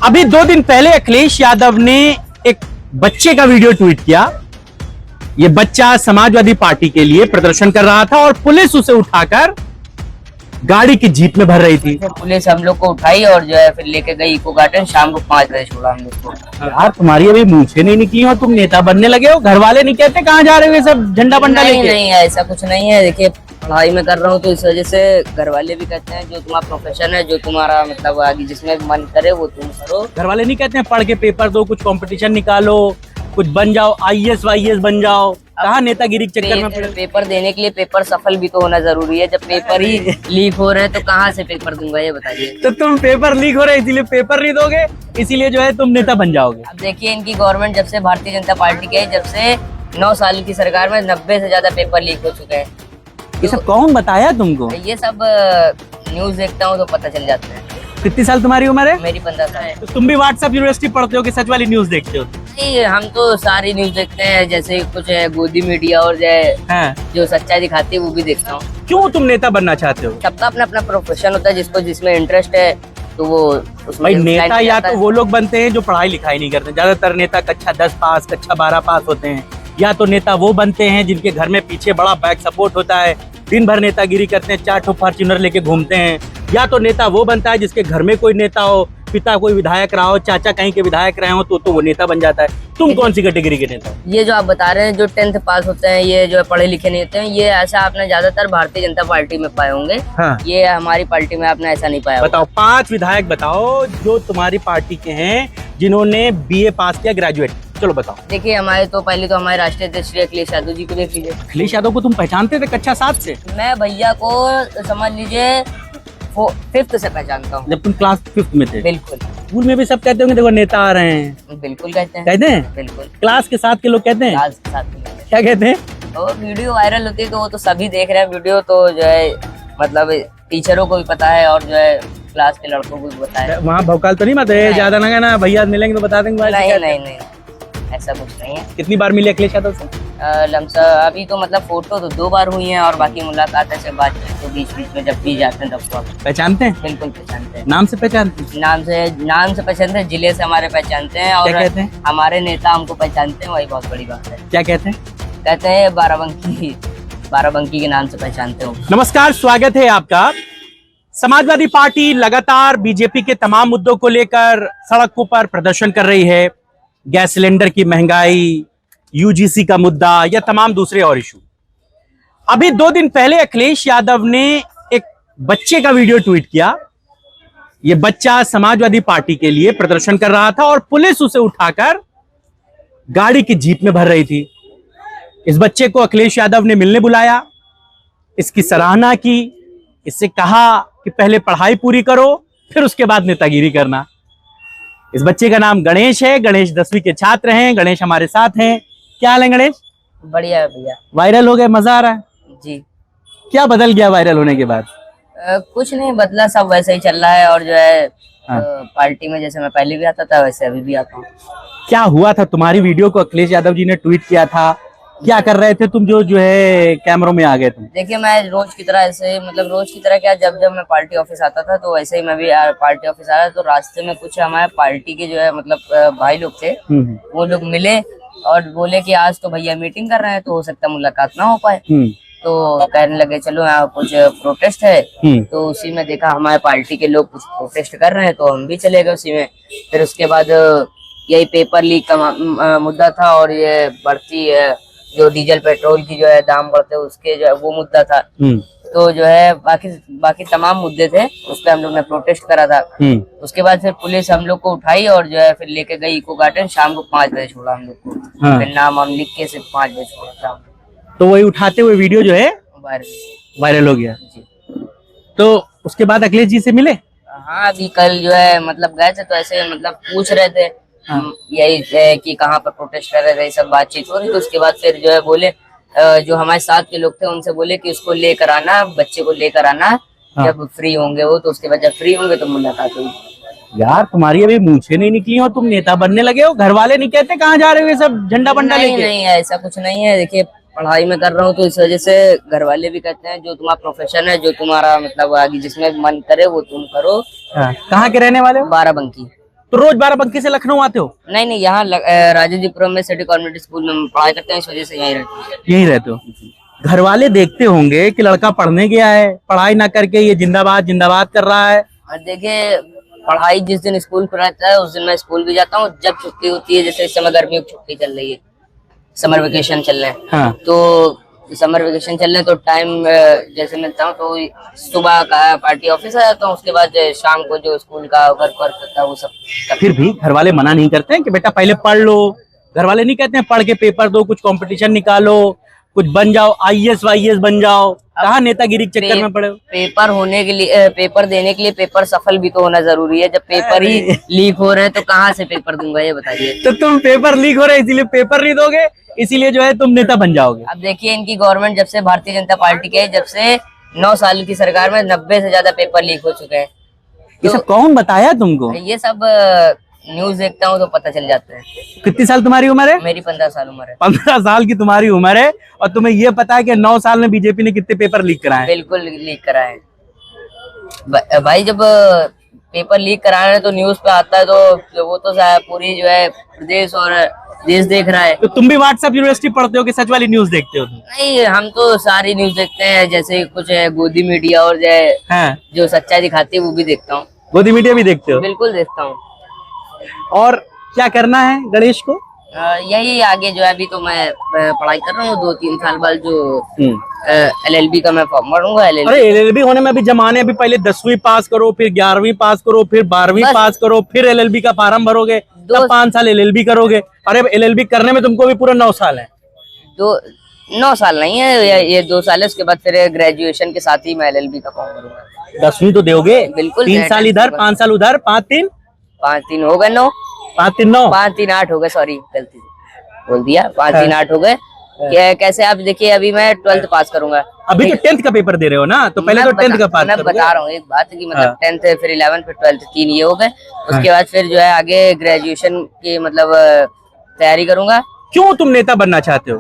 अभी 2 दिन पहले अखिलेश यादव ने एक बच्चे का वीडियो ट्वीट किया। ये बच्चा समाजवादी पार्टी के लिए प्रदर्शन कर रहा था और पुलिस उसे उठाकर गाड़ी की जीप में भर रही थी। पुलिस हम लोग को उठाई और जो है फिर लेके गई इको गार्डन। शाम को 5 बजे छोड़ा हम लोग को। यार तुम्हारी अभी मूछें नहीं निकली हो, तुम नेता बनने लगे हो। घर वाले नहीं कहते कहाँ जा रहे हो ये सब झंडा बंडा लेके? नहीं, ऐसा कुछ नहीं है। देखिए पढ़ाई में कर रहा हूँ तो इस वजह से घर वाले भी कहते हैं जो तुम्हारा प्रोफेशन है, जो तुम्हारा मतलब आगे जिसमें मन करे वो तुम करो। घर वाले नहीं कहते हैं पढ़ के पेपर दो, कुछ कंपटीशन निकालो, कुछ बन जाओ, आईएएस वाईएएस बन जाओ? कहाँ नेतागिरी के चक्कर में पड़े? पेपर देने के लिए पेपर सफल भी तो होना जरूरी है। जब पेपर ही लीक हो रहे हैं तो कहाँ से पेपर दूंगा ये बताइए। तो तुम पेपर लीक हो रहे हैं इसीलिए पेपर नहीं दोगे, इसीलिए जो है तुम नेता बन जाओगे। अब देखिए इनकी गवर्नमेंट जब से भारतीय जनता पार्टी की है, जब से 9 साल की सरकार में 90 से ज्यादा पेपर लीक हो चुके हैं। ये सब कौन बताया तुमको? ये सब न्यूज देखता हूँ तो पता चल जाता है। कितनी साल तुम्हारी उम्र है? मेरी 15 साल है। तो तुम भी व्हाट्सएप यूनिवर्सिटी पढ़ते हो कि सच वाली न्यूज देखते हो? नहीं, हम तो सारी न्यूज देखते हैं। जैसे कुछ है गोदी मीडिया और जो सच्चाई दिखाती है वो भी देखता हूँ। क्यों तुम नेता बनना चाहते हो? सबका अपना अपना प्रोफेशन होता है, जिसको जिसमें इंटरेस्ट है तो वो उसमें भाई नेता या तो वो लोग बनते हैं जो पढ़ाई लिखाई नहीं करते। ज्यादातर नेता कक्षा 10 पास, कक्षा 12 पास होते हैं। या तो नेता वो बनते हैं जिनके घर में पीछे बड़ा बैक सपोर्ट होता है, दिन भर नेतागिरी करते हैं, 4 फॉर्च्यूनर लेके घूमते हैं। या तो नेता वो बनता है जिसके घर में कोई नेता हो, पिता कोई विधायक रहा हो, चाचा कहीं के विधायक रहे हो, तो वो नेता बन जाता है। तुम कौन सी कैटेगरी के नेता हो? ये जो आप बता रहे हैं जो 10th पास होते हैं, ये जो पढ़े लिखे नहीं होते हैं, ये ऐसा आपने ज्यादातर भारतीय जनता पार्टी में पाए होंगे। हाँ। ये हमारी पार्टी में आपने ऐसा नहीं पाया। बताओ 5 विधायक बताओ जो तुम्हारी पार्टी के हैं जिन्होंने बीए पास किया, ग्रेजुएट। चलो बताओ। देखिए हमारे तो पहले तो हमारे राष्ट्रीय अध्यक्ष श्री अखिलेश यादव जी को देख लीजिए। अखिलेश यादव को तुम पहचानते थे कक्षा 7 से? मैं भैया को समझ लीजिए 5th से पहचानता हूँ। जब तुम क्लास 5th में थे? बिल्कुल। स्कूल में भी सब कहते होंगे देखो नेता आ रहे हैं। बिल्कुल कहते हैं। कहते हैं? बिल्कुल। क्लास के साथ के लोग कहते हैं? क्लास के साथ में क्या कहते हैं? तो वीडियो वायरल होती है तो वो तो सभी देख रहे हैं वीडियो, तो जो है मतलब टीचरों को भी पता है और जो है क्लास के लड़कों को भी पता है। वहाँ भौकाल तो नहीं मत है? ज्यादा ना कहना, भैया मिलेंगे तो बता देंगे। नहीं, ऐसा कुछ नहीं है। कितनी बार मिले अखिलेश यादव से? लमसम अभी तो मतलब फोटो तो 2 बार हुई है और बाकी मुलाकात ऐसे बातचीत तो बीच में जब भी जाते हैं तब तो पहचानते हैं? बिल्कुल पहचानते हैं। नाम से पहचानते हैं? नाम से पहचानते हैं, जिले से हमारे पहचानते हैं। और क्या कहते हैं? हमारे नेता हमको पहचानते हैं, वही बहुत बड़ी बात है। क्या कहते हैं? कहते हैं बाराबंकी के नाम से पहचानते हो। नमस्कार, स्वागत है आपका। समाजवादी पार्टी लगातार बीजेपी के तमाम मुद्दों को लेकर सड़कों पर प्रदर्शन कर रही है। गैस सिलेंडर की महंगाई, यूजीसी का मुद्दा या तमाम दूसरे और इशू। अभी 2 दिन पहले अखिलेश यादव ने एक बच्चे का वीडियो ट्वीट किया। ये बच्चा समाजवादी पार्टी के लिए प्रदर्शन कर रहा था और पुलिस उसे उठाकर गाड़ी की जीप में भर रही थी। इस बच्चे को अखिलेश यादव ने मिलने बुलाया, इसकी सराहना की, इससे कहा कि पहले पढ़ाई पूरी करो फिर उसके बाद नेतागिरी करना। इस बच्चे का नाम गणेश है। गणेश 10वीं के छात्र हैं। गणेश हमारे साथ हैं। क्या हाल है गणेश? बढ़िया है भैया। वायरल हो गए, मजा आ रहा है जी। क्या बदल गया वायरल होने के बाद? कुछ नहीं बदला, सब वैसे ही चल रहा है। और जो है पार्टी में जैसे मैं पहले भी आता था वैसे अभी भी आता हूँ। क्या हुआ था? तुम्हारी वीडियो को अखिलेश यादव जी ने ट्वीट किया था, क्या कर रहे थे तुम जो है कैमरों में आ गए तुम? देखिए मैं रोज की तरह ऐसे मतलब रोज की तरह क्या, जब मैं पार्टी ऑफिस आता था तो वैसे ही मैं भी पार्टी ऑफिस आया तो रास्ते में कुछ हमारे पार्टी के जो है मतलब भाई लोग थे, वो लोग मिले और बोले कि आज तो भैया मीटिंग कर रहे हैं तो हो सकता है मुलाकात ना हो पाए। तो कहने लगे चलो यहाँ कुछ प्रोटेस्ट है। तो उसी में देखा हमारे पार्टी के लोग कुछ प्रोटेस्ट कर रहे हैं तो हम भी चले गए उसी में। फिर उसके बाद यही पेपर लीक का मुद्दा था और ये बढ़ती जो डीजल पेट्रोल की जो है दाम बढ़ते उसके जो है वो मुद्दा था। तो जो है बाकी तमाम मुद्दे थे, उस पर हम लोग ने प्रोटेस्ट करा था। उसके बाद फिर पुलिस हम लोग को उठाई और जो है फिर लेके गई इको गार्डन। शाम को 5 बजे छोड़ा हम लोग को। हाँ। फिर नाम हम लिख के सिर्फ 5 बजे छोड़ा था। तो वही उठाते हुए वीडियो जो है वायरल हो गया जी। तो उसके बाद अखिलेश जी से मिले? हाँ अभी कल जो है मतलब गए थे तो ऐसे मतलब पूछ रहे थे। हाँ। यही है कि कहाँ पर प्रोटेस्ट कर रहे थे, सब बातचीत हो रही। तो उसके बाद फिर जो है बोले जो हमारे साथ के लोग थे उनसे बोले कि उसको लेकर आना, बच्चे को लेकर आना। हाँ। जब फ्री होंगे वो तो उसके बाद जब फ्री होंगे तो मुलाकात होगी। यार तुम्हारी अभी मूछें नहीं निकली हो, तुम नेता बनने लगे हो। घर वाले नहीं कहते कहाँ जा रहे हो ये सब झंडा बंडा लेके? नहीं, ऐसा कुछ नहीं है। देखिए पढ़ाई में कर रहा हूँ तो इस वजह से घर वाले भी कहते हैं जो तुम्हारा प्रोफेशन है, जो तुम्हारा मतलब आगे जिसमें मन करे वो तुम करो। कहाँ के रहने वाले हो? बाराबंकी। तो रोज बाराबंकी से लखनऊ आते हो? नहीं नहीं, यहाँ राजाजीपुरम में सिटी कॉन्वेंट स्कूल में पढ़ाई करते हैं, इस वजह से यहीं रहते हैं। यहीं रहते हो? घर वाले देखते होंगे कि लड़का पढ़ने गया है, पढ़ाई ना करके ये जिंदाबाद जिंदाबाद कर रहा है। और देखिए, पढ़ाई जिस दिन स्कूल खुला रहता है उस दिन मैं स्कूल भी जाता हूँ। जब छुट्टी होती है, जैसे इस समय गर्मियों की छुट्टी चल रही है, समर वेकेशन चल रहे हैं, हाँ। तो समर वेकेशन चल रहे हैं तो टाइम जैसे मिलता हूँ तो सुबह का पार्टी ऑफिस आ जाता हूँ, उसके बाद शाम को जो स्कूल का वर्क होता है वो सब। फिर भी घर वाले मना नहीं करते हैं कि बेटा पहले पढ़ लो? घर वाले नहीं कहते हैं पढ़ के पेपर दो, कुछ कंपटीशन निकालो, कुछ बन जाओ, आईएएस वाईएएस बन जाओ? कहाँ नेतागिरी के चक्कर में पड़े हो? पेपर होने के लिए, पेपर देने के लिए पेपर सफल भी तो होना जरूरी है। जब पेपर ही लीक हो रहे हैं तो कहाँ से पेपर दूंगा, ये बताइए। तो तुम पेपर लीक हो रहे हैं इसीलिए पेपर नहीं दोगे, इसीलिए जो है तुम नेता बन जाओगे? अब देखिए, इनकी गवर्नमेंट जब से भारतीय जनता पार्टी के, जब से 9 साल की सरकार में 90 से ज्यादा पेपर लीक हो चुके हैं। ये सब कौन बताया तुमको? ये सब न्यूज देखता हूँ तो पता चल जाता है। कितनी साल तुम्हारी उम्र है? मेरी 15 साल उम्र है। 15 साल की तुम्हारी उम्र है और तुम्हें ये पता है कि 9 साल में बीजेपी ने कितने पेपर लीक कराए? बिल्कुल लीक कराए भाई। जब पेपर लीक करा रहे हैं तो न्यूज पे आता है तो वो तो पूरी जो है प्रदेश और देश देख रहा है। तो तुम भी व्हाट्सएप यूनिवर्सिटी पढ़ते हो कि सच वाली न्यूज देखते हो? नहीं, हम तो सारी न्यूज देखते हैं, जैसे कुछ है गोदी मीडिया और जो सच्चाई दिखाती है वो भी देखता हूँ। गोदी मीडिया भी देखते हो? बिल्कुल देखता हूँ। और क्या करना है गणेश को? यही आगे जो है, अभी तो मैं पढ़ाई कर रहा हूँ, 2-3 साल बाद जो LLB का मैं फॉर्म भरूंगा। अरे LLB होने में अभी जमाने, अभी पहले 10वीं पास करो, फिर 11वीं पास करो, फिर 12वीं पास करो, फिर LLB का फॉर्म भरोगे, तब 5 साल LLB करोगे। अरे LLB करने में तुमको भी पूरा 9 साल है। 9 साल नहीं है, ये 2 साल है। उसके बाद फिर ग्रेजुएशन के साथ ही मैं LLB का फॉर्म भरूंगा। 10वीं तो दोगे? बिल्कुल। 3 साल इधर, 5 साल उधर, 5-3 हो गए 9, 5-3 9, 5-3 8 हो गए। सॉरी, गलती से बोल दिया, 5-3 8 हो गए। कैसे आप देखिए, अभी मैं 12th पास करूंगा। अभी तो 10th का पेपर दे रहे हो ना, तो पहले तो 10th का पास मैं बता रहा हूँ एक बात कि मतलब 10th फिर 11th फिर 12th 3 ये हो गए। उसके बाद फिर जो है आगे ग्रेजुएशन की मतलब तैयारी करूंगा। क्यों तुम नेता बनना चाहते हो?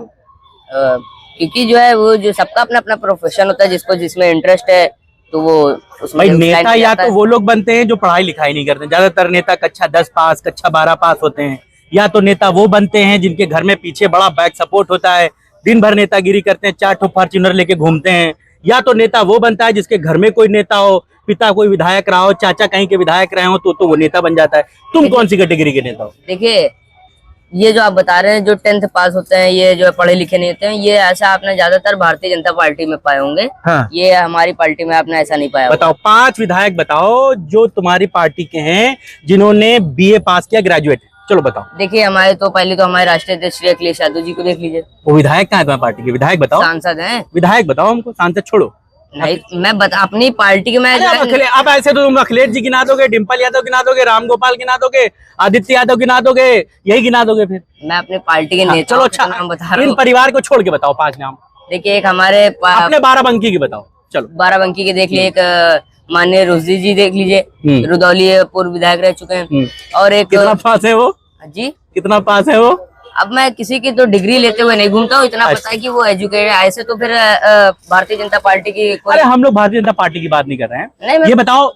क्योंकि जो है वो जो सबका अपना अपना प्रोफेशन होता है, जिसको जिसमें इंटरेस्ट है तो वो उसमें। भाई नेता या तो वो लोग बनते हैं जो पढ़ाई लिखाई नहीं करते, ज्यादातर नेता कक्षा 10 पास, कक्षा 12 पास होते हैं। या तो नेता वो बनते हैं जिनके घर में पीछे बड़ा बैक सपोर्ट होता है, दिन भर नेतागिरी करते हैं, 4 फॉर्च्यूनर लेके घूमते हैं। या तो नेता वो बनता है जिसके घर में कोई नेता हो, पिता कोई विधायक रहा हो, चाचा कहीं के विधायक रहे हो, तो वो नेता बन जाता है। तुम कौन सी कैटेगरी के नेता हो? देखिए, ये जो आप बता रहे हैं जो 10th पास होते हैं, ये जो पढ़े लिखे नहीं होते हैं, ये ऐसा आपने ज्यादातर भारतीय जनता पार्टी में पाए होंगे। हाँ। ये हमारी पार्टी में आपने ऐसा नहीं पाया। बताओ 5 विधायक बताओ जो तुम्हारी पार्टी के हैं जिन्होंने BA पास किया, ग्रेजुएट। चलो बताओ। देखिए, हमारे तो पहले तो हमारे राष्ट्रीय अध्यक्ष श्री अखिलेश यादव जी को देख लीजिए। वो विधायक कहाँ है तुम्हारी पार्टी के? विधायक बताओ। सांसद हैं। विधायक बताओ हमको, सांसद छोड़ो। नहीं, मैं अपनी पार्टी के मैं अब ऐसे तो तुम अखिलेश जी गिना दोगे, डिम्पल यादव गिना दोगे, राम गोपाल गिना दोगे, आदित्य यादव गिना दोगे, यही गिना दोगे फिर? मैं अपने पार्टी के नेता। चलो अच्छा, नाम बता रहा इन हूँ। परिवार को छोड़ के बताओ 5 नाम। देखिए, एक हमारे अपने बाराबंकी की बताओ। चलो, बाराबंकी के देख लीजिए, एक माननीय रुचि जी देख लीजिए, रुदौली पूर्व विधायक रह चुके हैं। और एक कितना पास है वो जी? कितना पास है वो? अब मैं किसी की तो डिग्री लेते हुए नहीं घूमता हूँ, इतना पता है कि वो एजुकेटेड। ऐसे तो फिर भारतीय जनता पार्टी की अरे हम लोग भारतीय जनता पार्टी की बात नहीं कर रहे हैं। नहीं, ये बताओ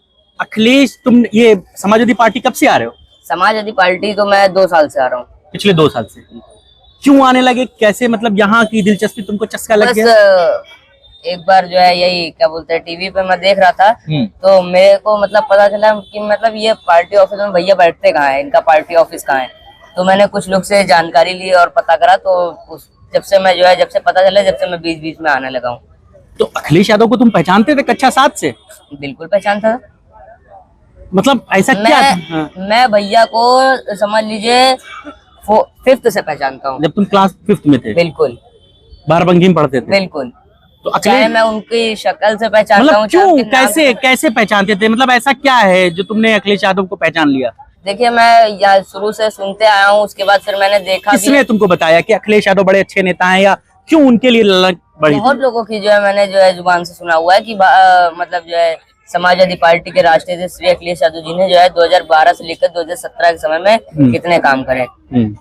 अखिलेश, तुम ये समाजवादी पार्टी कब से आ रहे हो? समाजवादी पार्टी तो मैं 2 साल से आ रहा हूँ। पिछले 2 साल से क्यों आने लगे? कैसे, मतलब यहाँ की दिलचस्पी तुमको चस्का लग गया? एक बार जो है यही क्या बोलते हैं, टीवी पे मैं देख रहा था तो मेरे को मतलब पता चला कि मतलब ये पार्टी ऑफिस में भैया बैठते कहाँ है, इनका पार्टी ऑफिस कहाँ है। तो मैंने कुछ लोग से जानकारी ली और पता करा, तो जब से पता चला, जब से मैं बीच में आने लगा हूँ। तो अखिलेश यादव को तुम पहचानते थे कक्षा 7 से? बिल्कुल पहचानता था। मतलब ऐसा क्या था? मैं भैया को समझ लीजिए 5th से पहचानता हूँ। जब तुम क्लास 5th में थे? बिल्कुल। बाराबंकी में पढ़ते थे? बिल्कुल। तो चाहे मैं उनकी शक्ल से पहचानता मतलब हूँ। क्यों, कैसे पहचानते थे? मतलब ऐसा क्या है जो तुमने अखिलेश यादव को पहचान लिया? देखिए, मैं शुरू से सुनते आया हूँ, उसके बाद फिर मैंने देखा। किसने तुमको बताया कि अखिलेश यादव बड़े अच्छे नेता हैं, या क्यों उनके लिए ललक बढ़ी? बहुत लोगों की जो है मैंने जो है जुबान से सुना हुआ है कि मतलब जो है समाजवादी पार्टी के राष्ट्रीय अध्यक्ष श्री अखिलेश यादव जी ने जो है 2012 से लेकर 2017 के समय में कितने काम करे।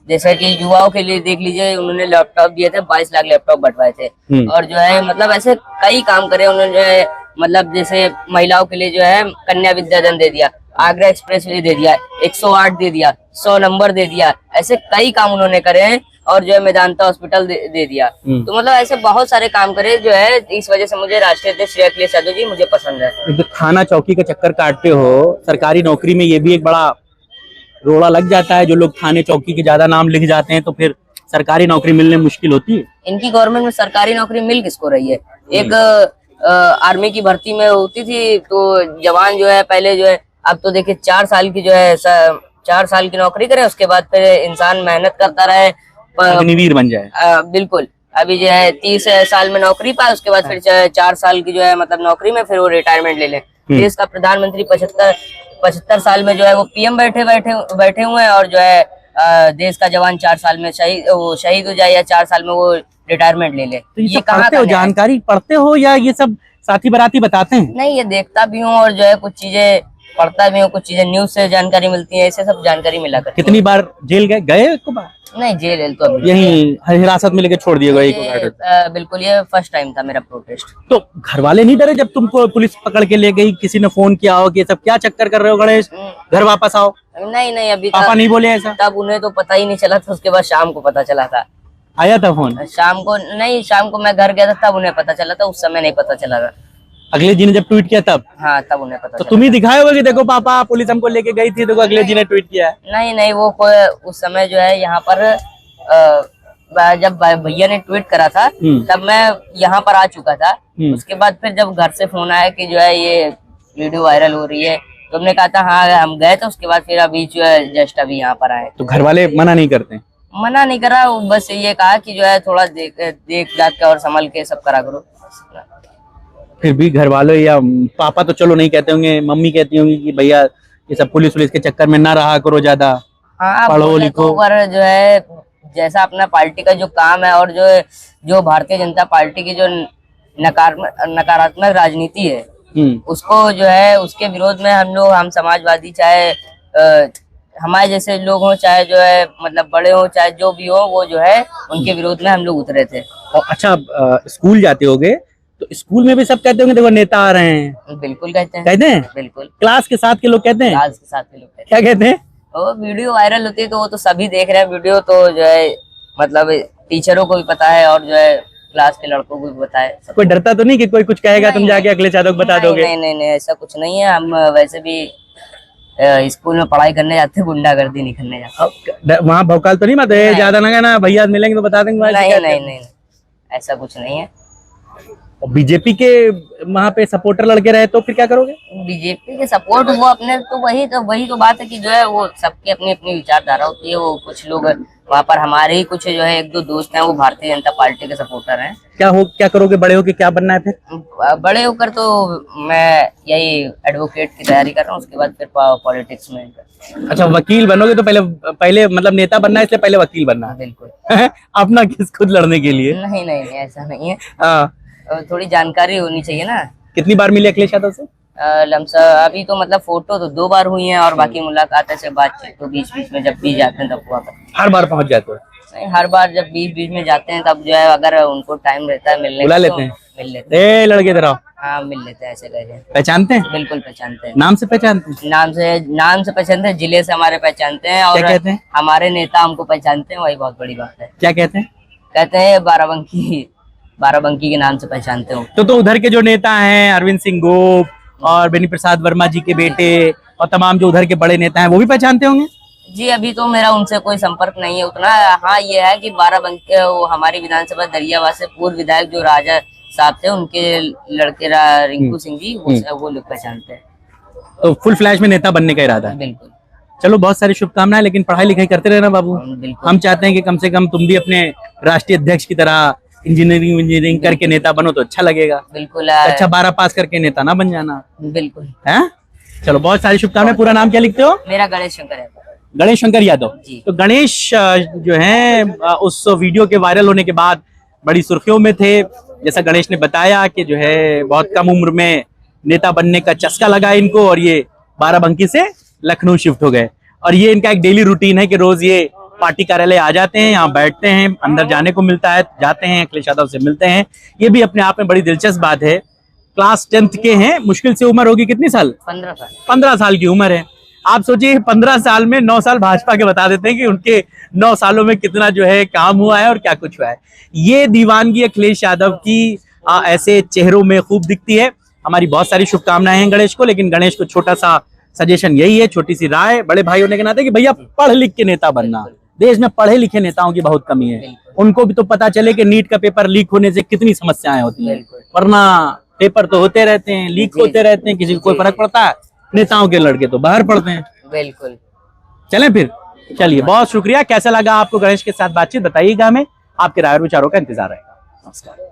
जैसे कि युवाओं के लिए देख लीजिए, उन्होंने लैपटॉप दिए थे, 22 लाख लैपटॉप बंटवाए थे। और जो है मतलब ऐसे कई काम करे उन्होंने, जो है मतलब जैसे महिलाओं के लिए जो है कन्या विद्याधन दे दिया। आगरा एक्सप्रेस वे दे दिया, 108 दे दिया, 100 नंबर दे दिया, ऐसे कई काम उन्होंने करे हैं। और जो है मेदांता हॉस्पिटल दे दिया। तो मतलब ऐसे बहुत सारे काम करे जो है, इस वजह से मुझे राष्ट्रीय अध्यक्ष श्री अखिलेश यादव जी मुझे पसंद है। तो थाना चौकी का चक्कर काटते हो, सरकारी नौकरी में ये भी एक बड़ा रोड़ा लग जाता है। जो लोग थाने चौकी के ज्यादा नाम लिख जाते हैं तो फिर सरकारी नौकरी मिलने मुश्किल होती है। इनकी गवर्नमेंट में सरकारी नौकरी मिल किसको रही है? एक आर्मी की भर्ती में होती थी तो जवान जो है पहले जो है, अब तो देखिए 4 साल की जो है 4 साल की नौकरी करे, उसके बाद फिर इंसान मेहनत करता रहे, अग्निवीर बन जाए। बिल्कुल। अभी जो है 30 साल में नौकरी पाए, उसके बाद फिर 4 साल की जो है मतलब नौकरी में फिर वो रिटायरमेंट ले लें। देश का प्रधानमंत्री 75 साल में जो है वो पीएम बैठे हुए हैं, और जो है देश का जवान 4 साल में शहीद हो जाए या 4 साल में वो रिटायरमेंट ले ले। तो ये पढ़ते हो, जानकारी पढ़ते हो या ये सब साथी बराती बताते हैं? नहीं, ये देखता भी हूँ और जो है कुछ चीजें पढ़ता भी हूँ, कुछ चीजें न्यूज से जानकारी मिलती है, ऐसे सब जानकारी मिला कर। कितनी बार जेल गए को बार? नहीं, जेल तो अभी यही हिरासत में लेके छोड़ दिए गए। बिल्कुल, ये फर्स्ट टाइम था मेरा प्रोटेस्ट। तो घर वाले नहीं डरे जब तुमको पुलिस पकड़ के ले गई? किसी ने फोन किया हो कि ये सब क्या चक्कर कर रहे हो गणेश, घर वापस आओ? नहीं, अभी पापा नहीं बोले ऐसा? तब उन्हें तो पता ही नहीं चला था, उसके बाद शाम को पता चला था। आया था फोन? शाम को मैं घर गया था, तब उन्हें पता चला था, उस समय नहीं पता चला था। अगले जी ने जब ट्वीट किया तब? हाँ, तब उन्हें पता तो तुम ही दिखाए होगे कि देखो पापा पुलिस हमको लेके गई थी, देखो अगले जी ने ट्वीट किया है। नहीं, वो उस समय जो है यहाँ पर जब भैया ने ट्वीट करा था तब मैं यहाँ पर आ चुका था। उसके बाद फिर जब घर से फोन आया कि जो है ये वीडियो वायरल हो रही है, तो हमने कहा था हाँ हम गए थे, उसके बाद फिर अभी जो है जस्ट अभी यहाँ पर आए। तो घर वाले मना नहीं करते? मना नहीं करा, बस ये कहा कि जो है थोड़ा देख दाख के और संभल के सब करा करो। फिर भी घर वालों या पापा तो चलो नहीं कहते होंगे, मम्मी कहती होंगी कि भैया ये सब पुलिस के चक्कर में ना रहा करो ज्यादा, पढ़ो लिखो। पर जो है जैसा अपना पार्टी का जो काम है और जो भारतीय जनता पार्टी की जो नकारात्मक राजनीति है उसको जो है उसके विरोध में हम समाजवादी, चाहे हमारे जैसे लोग हो, चाहे जो है मतलब बड़े हो, चाहे जो भी हो, वो जो है उनके विरोध में हम लोग उतरे थे। अच्छा, स्कूल जाते होगे तो स्कूल में भी सब कहते होंगे देखो नेता आ रहे हैं? बिल्कुल कहते हैं। बिल्कुल। क्लास के साथ के लोग कहते हैं? क्लास के साथ के लोग कहते हैं। क्या कहते हैं? वो वीडियो वायरल होती है तो वो तो सभी देख रहे हैं वीडियो, तो जो है मतलब टीचरों को भी पता है और जो है क्लास के लड़कों को भी पता है। कोई डरता तो नहीं कि कोई कुछ कहेगा तुम जाके अखिलेश यादव को बता दोगे? नहीं, ऐसा कुछ नहीं है। हम वैसे भी स्कूल में पढ़ाई करने जाते हैं, गुंडागर्दी नहीं करने जाते। वहाँ भौकाल तो नहीं मत है? ज्यादा ना कहना, भैया मिलेंगे तो बता देंगे। नहीं, ऐसा कुछ नहीं है। बीजेपी के वहाँ पे सपोर्टर लड़के रहे तो फिर क्या करोगे? बीजेपी के सपोर्ट वो अपने तो वही तो बात है कि जो है वो सबकी अपनी अपनी विचारधारा होती है। वो कुछ लोग वहाँ पर हमारे ही कुछ जो है 1-2 दोस्त हैं, वो भारतीय जनता पार्टी के सपोर्टर हैं। क्या करोगे बड़े होके, क्या बनना है फिर? बड़े होकर तो मैं यही एडवोकेट की तैयारी कर रहा हूँ, उसके बाद फिर पॉलिटिक्स में। अच्छा, वकील बनोगे तो पहले मतलब नेता बनना है, इसलिए पहले वकील बनना है? बिल्कुल। अपना केस खुद लड़ने के लिए? नहीं, ऐसा नहीं है। हाँ, थोड़ी जानकारी होनी चाहिए ना। कितनी बार मिले अखिलेश यादव से? अभी तो मतलब फोटो तो 2 बार हुई है, और बाकी मुलाकातें से बातचीत तो बीच में जब भी जाते हैं तब हुआ करती। हर बार पहुंच जाते हो? नहीं, हर बार जब बीच में जाते हैं तब जो है अगर उनको टाइम रहता है मिलने बुला का लेते हैं? मिल लेते हैं। ए लड़के इधर आओ। हाँ, मिल लेते हैं, ऐसे करके। पहचानते हैं? बिल्कुल पहचानते हैं। नाम से पहचानते हैं? नाम से पहचानते हैं, जिले से हमारे पहचानते हैं, और क्या कहते हैं? हमारे नेता हमको पहचानते हैं, वही बहुत बड़ी बात है। क्या कहते हैं? कहते हैं बाराबंकी के नाम से पहचानते हो। तो उधर के जो नेता हैं, अरविंद सिंह गोप और बेनी प्रसाद वर्मा जी के बेटे और तमाम जो उधर के बड़े नेता हैं, वो भी पहचानते होंगे? जी, अभी तो मेरा उनसे कोई संपर्क नहीं है उतना। हाँ, ये है कि बाराबंकी वो हमारी विधानसभा दरियावाद से पूर्व विधायक जो राजा साहब थे, उनके लड़के रिंकू सिंह जी, वो लोग पहचानते हैं। तो फुल फ्लैश में नेता बनने का इरादा है? बिल्कुल। चलो, बहुत सारी शुभकामनाएं, लेकिन पढ़ाई लिखाई करते रहना बाबू। हम चाहते हैं कि कम से कम तुम भी अपने राष्ट्रीय अध्यक्ष की तरह इंजीनियरिंग करके नेता बनो तो अच्छा लगेगा। बिल्कुल। अच्छा, 12 पास करके नेता ना बन जाना। बिल्कुल है। चलो, बहुत सारी शुभकामनाएं। पूरा नाम क्या लिखते हो? मेरा गणेश शंकर है। गणेश शंकर यादव। तो गणेश जो है उस वीडियो के वायरल होने के बाद बड़ी सुर्खियों में थे। जैसा गणेश ने बताया कि जो है बहुत कम उम्र में नेता बनने का चस्का लगा इनको, और ये बाराबंकी से लखनऊ शिफ्ट हो गए। और ये इनका एक डेली रूटीन है कि रोज ये पार्टी कार्यालय आ जाते हैं, यहाँ बैठते हैं, अंदर जाने को मिलता है, जाते हैं, अखिलेश यादव से मिलते हैं। ये भी अपने आप में बड़ी दिलचस्प बात है क्लास 10th के हैं, मुश्किल से उम्र होगी कितनी साल? 15 साल। 15 साल की उम्र है। आप सोचिए 15 साल में 9 साल भाजपा के बता देते हैं कि उनके 9 सालों में कितना जो है काम हुआ है और क्या कुछ हुआ है। ये दीवानगी अखिलेश यादव की ऐसे चेहरों में खूब दिखती है। हमारी बहुत सारी शुभकामनाएं हैं गणेश को, लेकिन गणेश को छोटा सा सजेशन यही है, छोटी सी राय बड़े भाई होने के नाते, कि भैया पढ़ लिख के नेता बनना। देश में पढ़े लिखे नेताओं की बहुत कमी है। उनको भी तो पता चले कि नीट का पेपर लीक होने से कितनी समस्याएं होती हैं, वरना पेपर तो होते रहते हैं, लीक होते रहते हैं, किसी को कोई फर्क पड़ता है? नेताओं के लड़के तो बाहर पढ़ते हैं। बिल्कुल। चलें फिर, चलिए, बहुत शुक्रिया। कैसा लगा आपको गणेश के साथ बातचीत, बताइएगा हमें। आपके राय और विचारों का इंतजार रहेगा। नमस्कार।